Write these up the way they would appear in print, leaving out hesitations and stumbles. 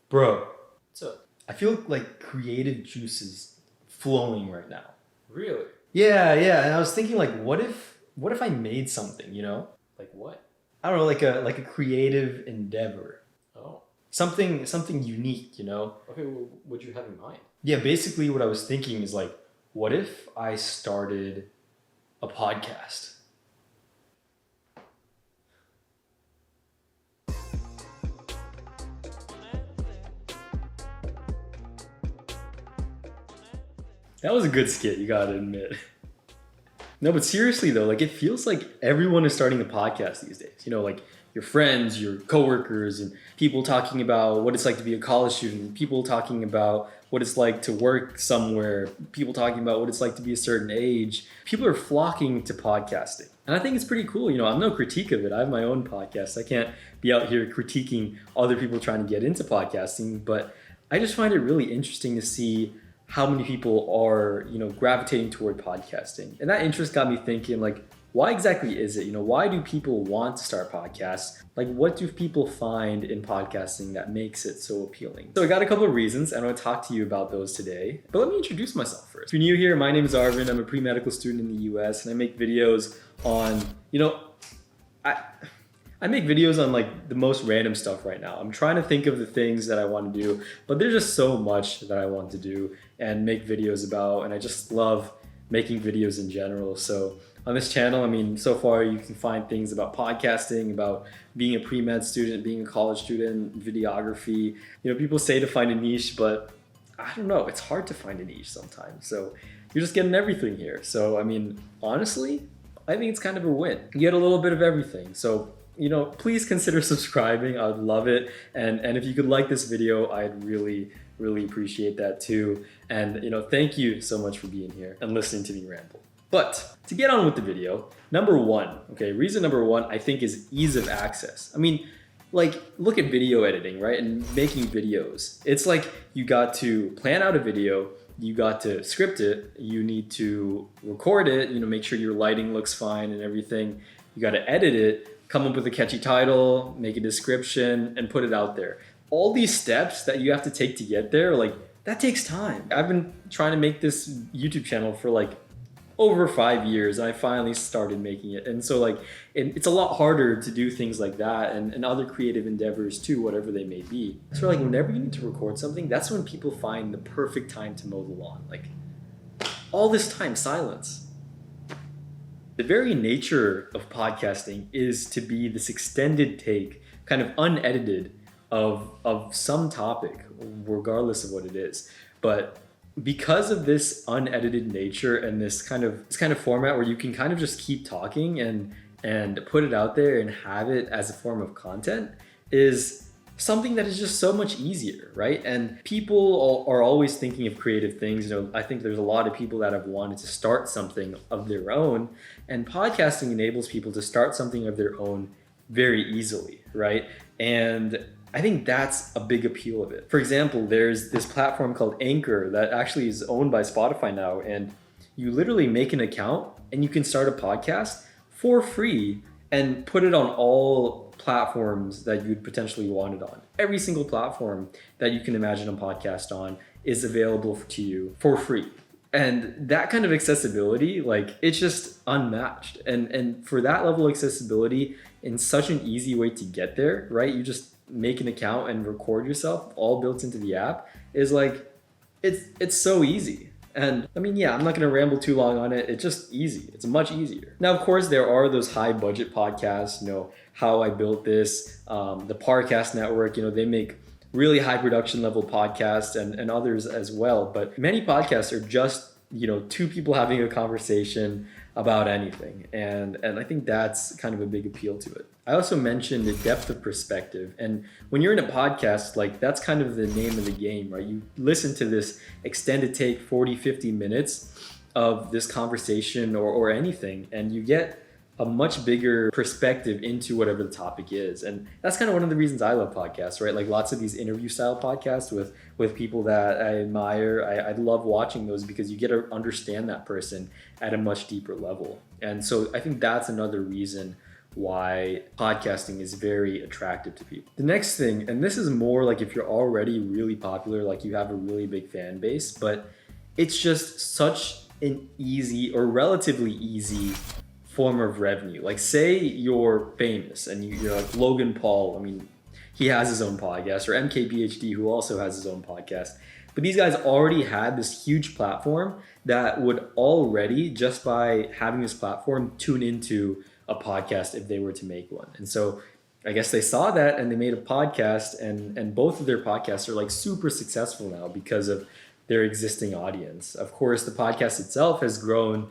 Bro, So, I feel like creative juices flowing right now. really? Yeah. And I was thinking like what if I made something, you know? Like what? I don't know, like a creative endeavor. Oh. Something unique, you know? Okay, well, what do you have in mind? Yeah, basically what I was thinking is like, what if I started a podcast? That was a good skit, you gotta admit. No, but seriously though, like it feels like everyone is starting a podcast these days. You know, like your friends, your coworkers, and people talking about what it's like to be a college student, people talking about what it's like to work somewhere, people talking about what it's like to be a certain age. People are flocking to podcasting. And I think it's pretty cool. You know, I'm no critique of it. I have my own podcast. I can't be out here critiquing other people trying to get into podcasting, but I just find it really interesting to see how many people are, you know, gravitating toward podcasting. And that interest got me thinking, like, why exactly is it? You know, why do people want to start podcasts? Like, what do people find in podcasting that makes it so appealing? So I got a couple of reasons, and I want to talk to you about those today. But let me introduce myself first. If you're new here, my name is Arvind. I'm a pre-medical student in the US, and I make videos on, you know, I make videos on like the most random stuff right now. I'm trying to think of the things that I want to do, but there's just so much that I want to do and make videos about, and I just love making videos in general. So on this channel, I mean, so far you can find things about podcasting, about being a pre-med student, being a college student, videography. You know, people say to find a niche, but I don't know, it's hard to find a niche sometimes. So you're just getting everything here. So, I mean, honestly, I think it's kind of a win. You get a little bit of everything. So, you know, please consider subscribing. I would love it. And if you could like this video, I'd really appreciate that too. And, you know, thank you so much for being here and listening to me ramble. But to get on with the video, reason number one, I think, is ease of access. I mean, like, look at video editing, right? And making videos. It's like you got to plan out a video, you got to script it, you need to record it, you know, make sure your lighting looks fine and everything. You got to edit it, come up with a catchy title, make a description, and put it out there. All these steps that you have to take to get there, like, that takes time. I've been trying to make this YouTube channel for like over 5 years, and I finally started making it. And so like, it's a lot harder to do things like that and other creative endeavors too, whatever they may be. So like, whenever you need to record something, that's when people find the perfect time to mow the lawn. Like, all this time, silence. The very nature of podcasting is to be this extended take, kind of unedited, of some topic, regardless of what it is. But because of this unedited nature and this kind of format where you can kind of just keep talking and put it out there and have it as a form of content, is something that is just so much easier, right? And people are always thinking of creative things. You know, I think there's a lot of people that have wanted to start something of their own, and podcasting enables people to start something of their own very easily, right? And I think that's a big appeal of it. For example, there's this platform called Anchor that actually is owned by Spotify now, and you literally make an account and you can start a podcast for free and put it on all platforms that you'd potentially want it on. Every single platform that you can imagine a podcast on is available to you for free. And that kind of accessibility, like, it's just unmatched. And for that level of accessibility, in such an easy way to get there, right? You just make an account and record yourself, all built into the app, is like, it's so easy. And I mean, yeah, I'm not going to ramble too long on it. It's just easy. It's much easier. Now, of course, there are those high budget podcasts, you know, How I Built This, the Parcast Network, you know, they make really high production level podcasts, and others as well. But many podcasts are just, you know, two people having a conversation about anything. And I think that's kind of a big appeal to it. I also mentioned the depth of perspective. And when you're in a podcast, like, that's kind of the name of the game, right? You listen to this extended take 40, 50 minutes of this conversation or anything, and you get a much bigger perspective into whatever the topic is. And that's kind of one of the reasons I love podcasts, right? Like, lots of these interview style podcasts with people that I admire. I love watching those because you get to understand that person at a much deeper level. And so I think that's another reason why podcasting is very attractive to people. The next thing, and this is more like if you're already really popular, like you have a really big fan base, but it's just such an easy or relatively easy form of revenue. Like say you're famous and you're like Logan Paul, I mean, he has his own podcast, or MKBHD, who also has his own podcast. But these guys already had this huge platform that would already, just by having this platform, tune into a podcast if they were to make one. And so I guess they saw that and they made a podcast, and both of their podcasts are like super successful now because of their existing audience. Of course, the podcast itself has grown,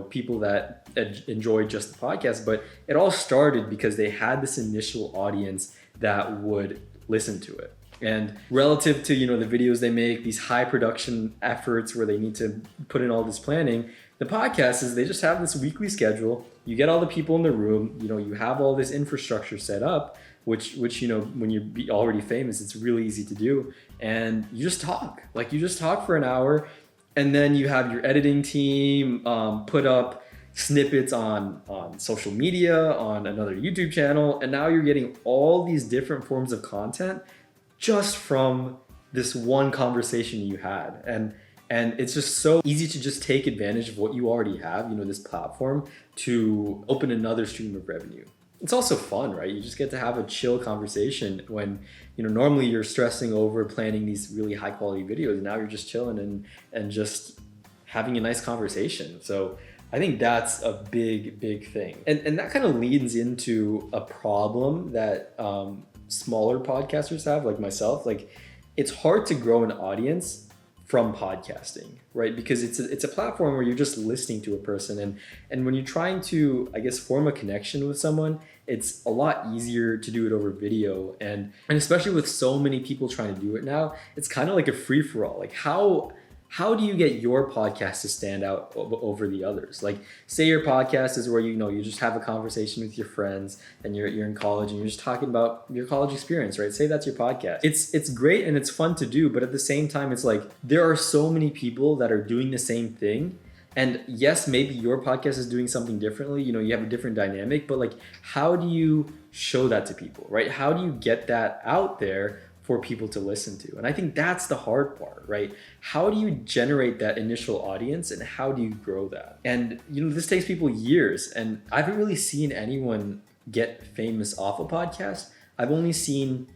people that enjoy just the podcast, but it all started because they had this initial audience that would listen to it. And relative to, the videos they make, these high production efforts where they need to put in all this planning, the podcast is they just have this weekly schedule. You get all the people in the room, you have all this infrastructure set up, which when you're already famous, it's really easy to do. And you just talk. Like you just talk for an hour, and then you have your editing team put up snippets on social media, on another YouTube channel, and now you're getting all these different forms of content just from this one conversation you had. And it's just so easy to just take advantage of what you already have, this platform, to open another stream of revenue. It's also fun, right? You just get to have a chill conversation when, normally you're stressing over planning these really high quality videos, and now you're just chilling and just having a nice conversation. So I think that's a big, big thing. And that kind of leads into a problem that smaller podcasters have, like myself. Like it's hard to grow an audience from podcasting, right? Because it's a platform where you're just listening to a person, and when you're trying to, I guess, form a connection with someone, it's a lot easier to do it over video, and especially with so many people trying to do it now, it's kind of like a free-for-all. Like how do you get your podcast to stand out over the others? Like say your podcast is where you just have a conversation with your friends and you're in college and you're just talking about your college experience, right? Say that's your podcast. It's great and it's fun to do, but at the same time, it's like there are so many people that are doing the same thing. And yes, maybe your podcast is doing something differently, you have a different dynamic, but like how do you show that to people, right? How do you get that out there for people to listen to? And I think that's the hard part, right? How do you generate that initial audience, and how do you grow that? And this takes people years, and I haven't really seen anyone get famous off a podcast. I've only seen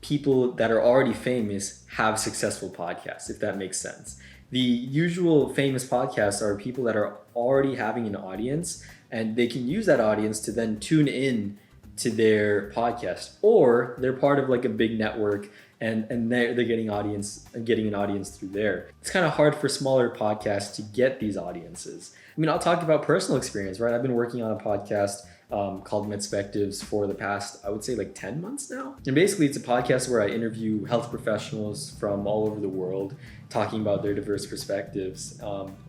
people that are already famous have successful podcasts, if that makes sense. The usual famous podcasts are people that are already having an audience, and they can use that audience to then tune in to their podcast, or they're part of like a big network and they're getting an audience through there. It's kind of hard for smaller podcasts to get these audiences. I mean, I'll talk about personal experience, right? I've been working on a podcast called Medspectives for the past, I would say like 10 months now. And basically it's a podcast where I interview health professionals from all over the world, talking about their diverse perspectives.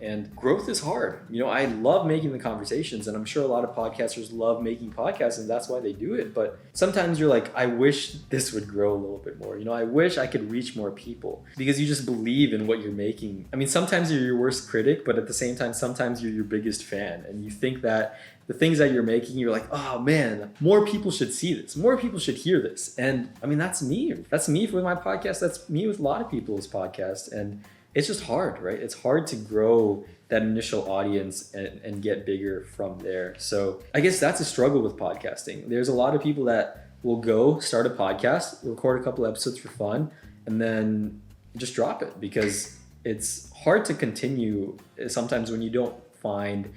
And growth is hard. I love making the conversations, and I'm sure a lot of podcasters love making podcasts, and that's why they do it. But sometimes you're like, I wish this would grow a little bit more. I wish I could reach more people, because you just believe in what you're making. I mean, sometimes you're your worst critic, but at the same time, sometimes you're your biggest fan, and you think that the things that you're making, you're like, oh man, more people should see this. More people should hear this. And I mean, that's me. That's me with my podcast. That's me with a lot of people's podcasts. And it's just hard, right? It's hard to grow that initial audience and get bigger from there. So I guess that's a struggle with podcasting. There's a lot of people that will go start a podcast, record a couple episodes for fun, and then just drop it, because it's hard to continue sometimes when you don't find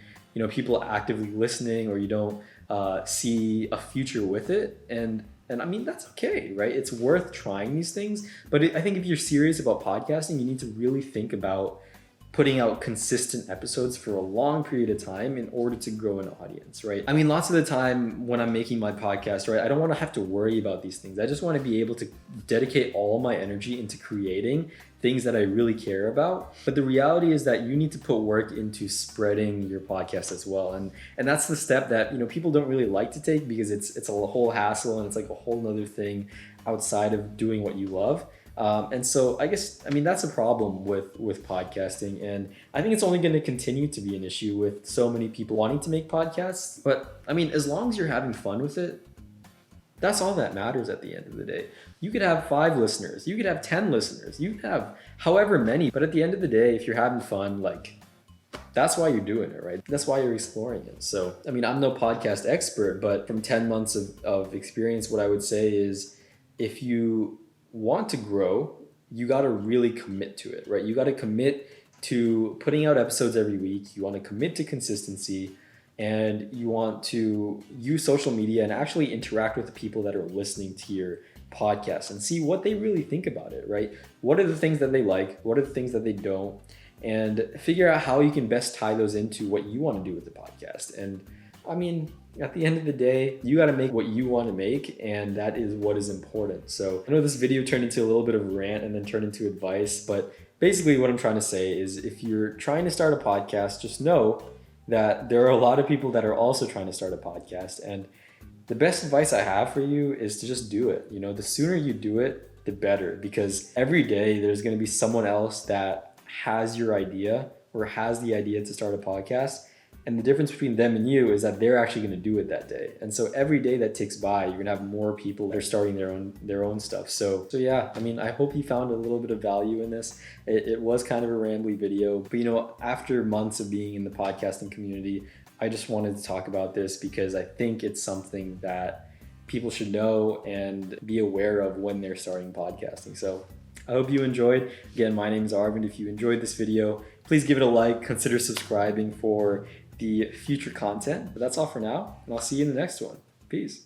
people actively listening, or you don't see a future with it. And I mean, that's okay, right? It's worth trying these things. But I think if you're serious about podcasting, you need to really think about putting out consistent episodes for a long period of time in order to grow an audience, right? I mean, lots of the time when I'm making my podcast, right, I don't want to have to worry about these things. I just want to be able to dedicate all my energy into creating things that I really care about. But the reality is that you need to put work into spreading your podcast as well. And that's the step that, people don't really like to take, because it's a whole hassle, and it's like a whole nother thing. outside of doing what you love. And so I guess, I mean, that's a problem with podcasting. And I think it's only going to continue to be an issue with so many people wanting to make podcasts. But I mean, as long as you're having fun with it, that's all that matters at the end of the day. You could have 5 listeners, you could have 10 listeners, you could have however many. But at the end of the day, if you're having fun, like, that's why you're doing it, right? That's why you're exploring it. So, I mean, I'm no podcast expert, but from 10 months of experience, what I would say is if you want to grow, you got to really commit to it, right? You got to commit to putting out episodes every week. You want to commit to consistency, and you want to use social media and actually interact with the people that are listening to your podcast and see what they really think about it, right? What are the things that they like? What are the things that they don't? And figure out how you can best tie those into what you want to do with the podcast. And I mean, at the end of the day, you got to make what you want to make, and that is what is important. So I know this video turned into a little bit of a rant and then turned into advice, but basically what I'm trying to say is if you're trying to start a podcast, just know that there are a lot of people that are also trying to start a podcast. And the best advice I have for you is to just do it. You know, the sooner you do it, the better, because every day there's going to be someone else that has your idea or has the idea to start a podcast. And the difference between them and you is that they're actually going to do it that day. And so every day that ticks by, you're going to have more people that are starting their own stuff. So yeah, I mean, I hope you found a little bit of value in this. It was kind of a rambly video, but you know, after months of being in the podcasting community, I just wanted to talk about this because I think it's something that people should know and be aware of when they're starting podcasting. So I hope you enjoyed. Again, my name is Arvind. If you enjoyed this video, please give it a like, consider subscribing for the future content. But that's all for now, and I'll see you in the next one. Peace.